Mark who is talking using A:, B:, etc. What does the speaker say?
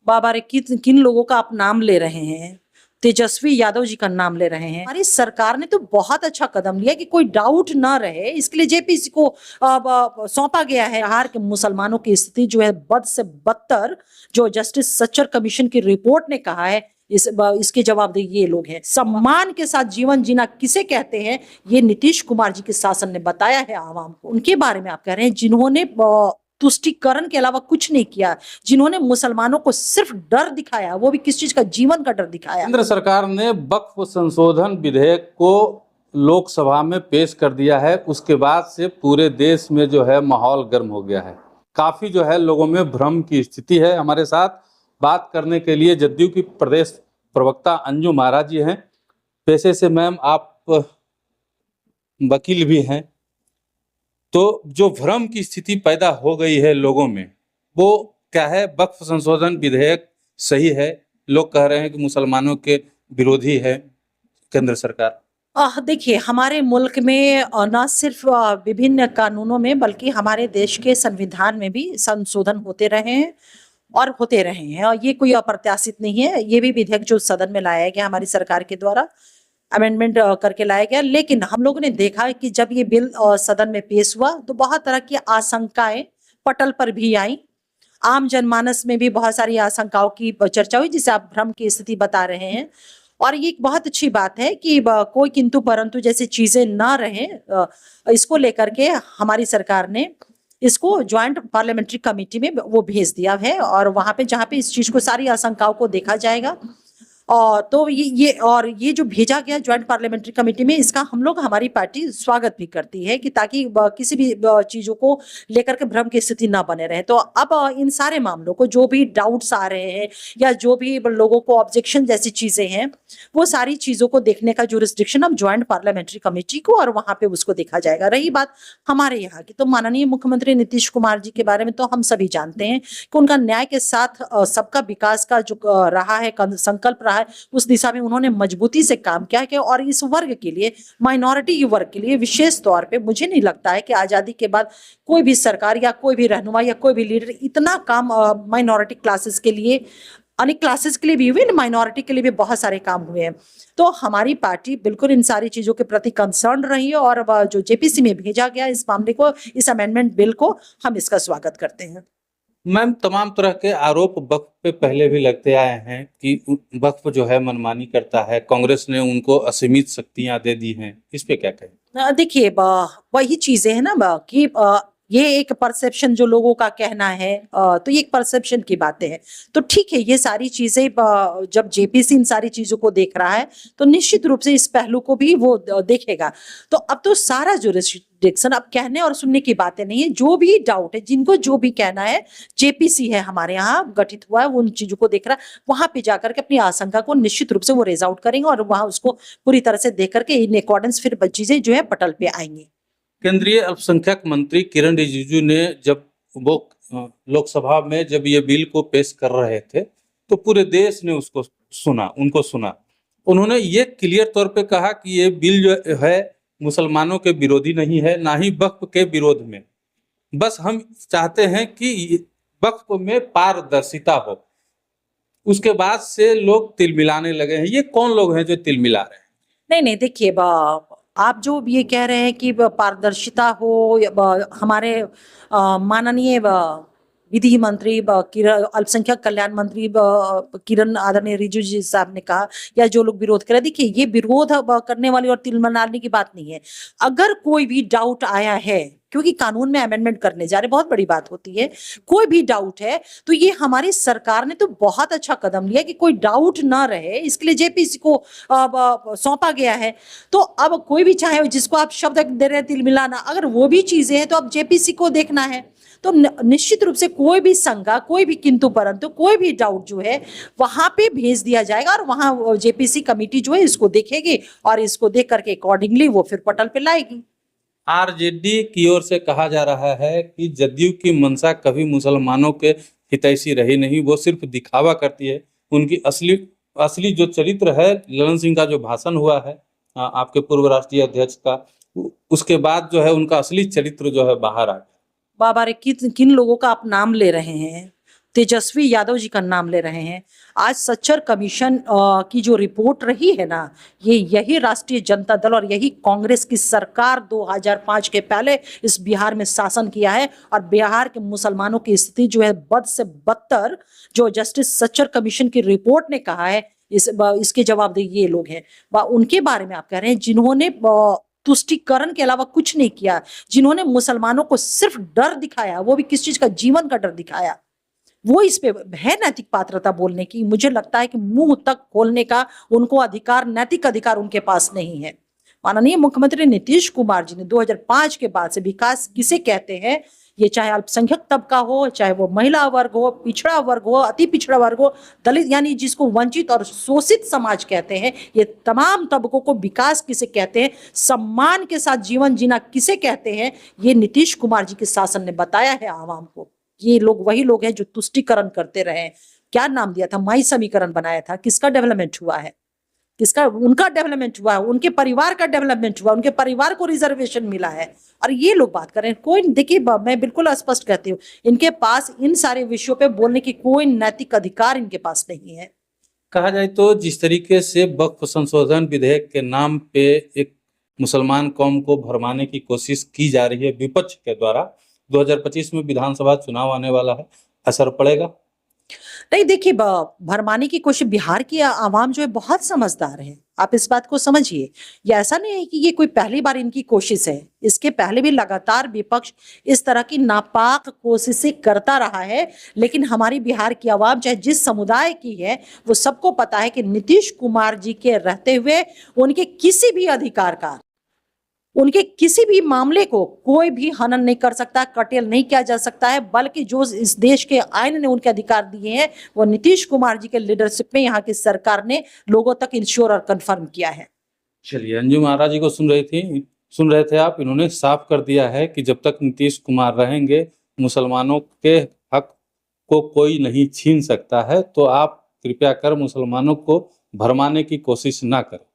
A: बाबा रे किन लोगों का आप नाम ले रहे हैं। तेजस्वी यादव जी का नाम ले रहे हैं। हमारी सरकार ने तो बहुत अच्छा कदम लिया कि कोई डाउट ना रहे, इसके लिए जेपीसी को सौंपा गया है। बिहार के मुसलमानों की स्थिति जो है बद से बदतर, जो जस्टिस सच्चर कमीशन की रिपोर्ट ने कहा है, इसके जवाबदेह ये लोग हैं। सम्मान के साथ जीवन जीना किसे कहते हैं, ये नीतीश कुमार जी के शासन ने बताया है आवाम को। उनके बारे में आप कह रहे हैं जिन्होंने तुष्टिकरण के अलावा कुछ नहीं किया, जिन्होंने मुसलमानों को सिर्फ डर दिखाया, वो भी किस चीज का, जीवन का डर दिखाया।
B: केंद्र सरकार ने वक्फ संशोधन विधेयक को लोकसभा में पेश कर दिया है। उसके बाद से पूरे देश में जो है माहौल गर्म हो गया है। काफी जो है लोगों में भ्रम की स्थिति है। हमारे साथ बात करने के लिए जदयू की प्रदेश प्रवक्ता अंजू महाराज जी हैं। पेशे से मैम आप वकील भी हैं, तो जो भ्रम की स्थिति पैदा हो गई है लोगों में, वो क्या है? वक्फ संशोधन विधेयक सही है, लोग कह रहे हैं कि मुसलमानों के विरोधी है केंद्र सरकार।
A: देखिए, हमारे मुल्क में न सिर्फ विभिन्न कानूनों में बल्कि हमारे देश के संविधान में भी संशोधन होते रहे हैं और होते रहे हैं, और ये कोई अप्रत्याशित नहीं है। ये भी विधेयक जो सदन में लाया गया हमारी सरकार के द्वारा, अमेंडमेंट करके लाया गया, लेकिन हम लोगों ने देखा कि जब ये बिल सदन में पेश हुआ तो बहुत तरह की आशंकाएं पटल पर भी आई। आम जनमानस में भी बहुत सारी आशंकाओं की चर्चा हुई, जिसे आप भ्रम की स्थिति बता रहे हैं। और ये एक बहुत अच्छी बात है कि कोई किंतु परंतु जैसी चीजें ना रहे। इसको लेकर के हमारी सरकार ने इसको ज्वाइंट पार्लियामेंट्री कमेटी में वो भेज दिया है, और वहां पे जहां पे इस चीज को, सारी आशंकाओं को देखा जाएगा। और तो ये जो भेजा गया ज्वाइंट पार्लियामेंट्री कमेटी में, इसका हम लोग, हमारी पार्टी स्वागत भी करती है कि ताकि किसी भी चीजों को लेकर के भ्रम की स्थिति ना बने रहे। तो अब इन सारे मामलों को, जो भी डाउट्स आ रहे हैं या जो भी लोगों को ऑब्जेक्शन जैसी चीजें हैं, वो सारी चीजों को देखने का जुरिस्डिक्शन अब ज्वाइंट पार्लियामेंट्री कमेटी को, और वहां पे उसको देखा जाएगा। रही बात हमारे यहाँ की, तो माननीय मुख्यमंत्री नीतीश कुमार जी के बारे में तो हम सभी जानते हैं कि उनका न्याय के साथ सबका विकास का जो रहा है संकल्प रहा है, उस दिशा में उन्होंने मजबूती से काम किया है। और इस वर्ग के लिए, माइनॉरिटी वर्ग के लिए विशेष तौर पे, मुझे नहीं लगता है कि आजादी के बाद कोई भी सरकार या कोई भी रहनुमा या कोई भी लीडर इतना काम माइनॉरिटी क्लासेस के लिए, अनेक क्लासेस के लिए भी हुए, माइनॉरिटी के लिए भी बहुत सारे काम हुए हैं। तो हमारी पार्टी बिल्कुल इन सारी चीजों के प्रति कंसर्न रही है, और जो जेपीसी में भेजा गया इस मामले को, इस अमेंडमेंट बिल को, हम इसका स्वागत करते हैं।
B: मैम, तमाम तरह के आरोप वक्फ पे पहले भी लगते आए हैं कि वक्फ जो है मनमानी करता है, कांग्रेस ने उनको असीमित शक्तियां दे दी हैं। इस पे क्या कहें?
A: देखिए, वही चीजें है ना कि ये एक परसेप्शन जो लोगों का कहना है, तो ये एक परसेप्शन की बातें हैं। तो ठीक है, ये सारी चीजें जब जेपीसी इन सारी चीजों को देख रहा है तो निश्चित रूप से इस पहलू को भी वो देखेगा। तो अब तो सारा जुरिस्डिक्शन, अब कहने और सुनने की बातें नहीं है। जो भी डाउट है, जिनको जो भी कहना है, जेपीसी है हमारे यहाँ गठित हुआ है, वो उन चीजों को देख रहा है। वहां पे जाकर के अपनी आशंका को निश्चित रूप से वो रेज आउट करेंगे, और वहां उसको पूरी तरह से देख करके इन अकॉर्डेंस फिर चीजें जो है पटल पे आएंगी।
B: केंद्रीय अल्पसंख्यक मंत्री किरण रिजिजू ने जब वो लोकसभा में जब ये बिल को पेश कर रहे थे, तो पूरे देश ने उनको सुना। उन्होंने ये क्लियर तौर पे कहा कि ये बिल जो है मुसलमानों के विरोधी नहीं है, ना ही वक्फ के विरोध में। बस हम चाहते हैं कि वक्फ में पारदर्शिता हो। उसके बाद से लोग तिलमिलाने लगे हैं। ये कौन लोग हैं जो तिलमिला रहे हैं?
A: नहीं, देखिए, आप जो ये कह रहे हैं कि पारदर्शिता हो, हमारे माननीय विधि मंत्री, अल्पसंख्यक कल्याण मंत्री किरण आदरणीय रिजिजू जी साहब ने कहा, या जो लोग विरोध कर रहे हैं, देखिए, ये विरोध करने वाली और तिलमिलाने की बात नहीं है। अगर कोई भी डाउट आया है, क्योंकि कानून में अमेंडमेंट करने जा रहे, बहुत बड़ी बात होती है, कोई भी डाउट है, तो ये हमारी सरकार ने तो बहुत अच्छा कदम लिया कि कोई डाउट ना रहे, इसके लिए जेपीसी को सौंपा गया है। तो अब कोई भी चाहे, जिसको आप शब्द दे रहे हैं तिलमिलाना, अगर वो भी चीजें हैं तो अब जेपीसी को देखना है। तो निश्चित रूप से कोई भी शंका, कोई भी किंतु परंतु, कोई भी डाउट जो है वहां पे भेज दिया जाएगा, और वहां जेपीसी कमेटी जो है इसको देखेगी, और इसको देख करके अकॉर्डिंगली वो फिर पटल पे लाएगी।
B: आरजेडी की ओर से कहा जा रहा है कि जदयू की मंशा कभी मुसलमानों के हितैषी रही नहीं, वो सिर्फ दिखावा करती है। उनकी असली जो चरित्र है, ललन सिंह का जो भाषण हुआ है आपके पूर्व राष्ट्रीय अध्यक्ष का, उसके बाद जो है उनका असली चरित्र जो है बाहर आ गया।
A: बाबा रे किन लोगों का आप नाम ले रहे हैं। तेजस्वी यादव जी का नाम ले रहे हैं। आज सच्चर कमीशन की जो रिपोर्ट रही है ना, ये यही राष्ट्रीय जनता दल और यही कांग्रेस की सरकार 2005 के पहले इस बिहार में शासन किया है। और बिहार के मुसलमानों की स्थिति जो है बद से बदतर, जो जस्टिस सच्चर कमीशन की रिपोर्ट ने कहा है, इसके जवाबदेह ये लोग हैं। उनके बारे में आप कह रहे हैं जिन्होंने तुष्टीकरण के अलावा कुछ नहीं किया, जिन्होंने मुसलमानों को सिर्फ डर दिखाया, वो भी किस चीज का, जीवन का डर दिखाया। वो इस पे है नैतिक पात्रता बोलने की? मुझे लगता है कि मुंह तक खोलने का उनको अधिकार, नैतिक अधिकार उनके पास नहीं है। माननीय मुख्यमंत्री नीतीश कुमार जी ने 2005 के बाद से विकास किसे कहते हैं, ये चाहे अल्पसंख्यक तबका हो, चाहे वो महिला वर्ग हो, पिछड़ा वर्ग हो, अति पिछड़ा वर्ग हो, दलित, यानी जिसको वंचित और शोषित समाज कहते हैं, ये तमाम तबकों को विकास किसे कहते हैं, सम्मान के साथ जीवन जीना किसे कहते हैं, ये नीतीश कुमार जी के शासन ने बताया है आवाम को। ये लोग वही लोग हैं जो तुष्टीकरण करते रहे। क्या नाम दिया था, माई समीकरण बनाया था, किसका डेवलपमेंट हुआ है? किसका? उनका डेवलपमेंट हुआ है, उनके परिवार का डेवलपमेंट हुआ, उनके परिवार को रिजर्वेशन मिला है। और ये लोग बात करें, कोई, देखिए मैं बिल्कुल स्पष्ट कहती हूँ, इनके पास इन सारे विषयों पे बोलने की कोई नैतिक अधिकार इनके पास नहीं है।
B: कहा जाए तो जिस तरीके से वक्फ संशोधन विधेयक के नाम पे एक मुसलमान कौम को भरमाने की कोशिश की जा रही है विपक्ष के द्वारा, 2025 में विधानसभा चुनाव आने वाला है, असर पड़ेगा?
A: नहीं, देखिए, भरमाने की कोशिश, बिहार की आवाम जो है बहुत समझदार है, आप इस बात को समझिए। ये ऐसा नहीं है कि ये कोई पहली बार इनकी कोशिश है, इसके पहले भी लगातार विपक्ष इस तरह की नापाक कोशिशें करता रहा है। लेकिन हमारी बिहार की आवाम चाहे जिस समुदाय की है, वो सबको पता है कि नीतीश कुमार जी के रहते हुए उनके किसी भी अधिकार का, उनके किसी भी मामले को कोई भी हनन नहीं कर सकता, कटेल नहीं किया जा सकता है। बल्कि जो इस देश के आईन ने उनके अधिकार दिए हैं, वो नीतीश कुमार जी के लीडरशिप में यहाँ की सरकार ने लोगों तक इंश्योर और कंफर्म किया है।
B: चलिए, अंजुम आरा जी को सुन रहे थे आप। इन्होंने साफ कर दिया है कि जब तक नीतीश कुमार रहेंगे, मुसलमानों के हक को कोई नहीं छीन सकता है। तो आप कृपया कर मुसलमानों को भरमाने की कोशिश ना करें।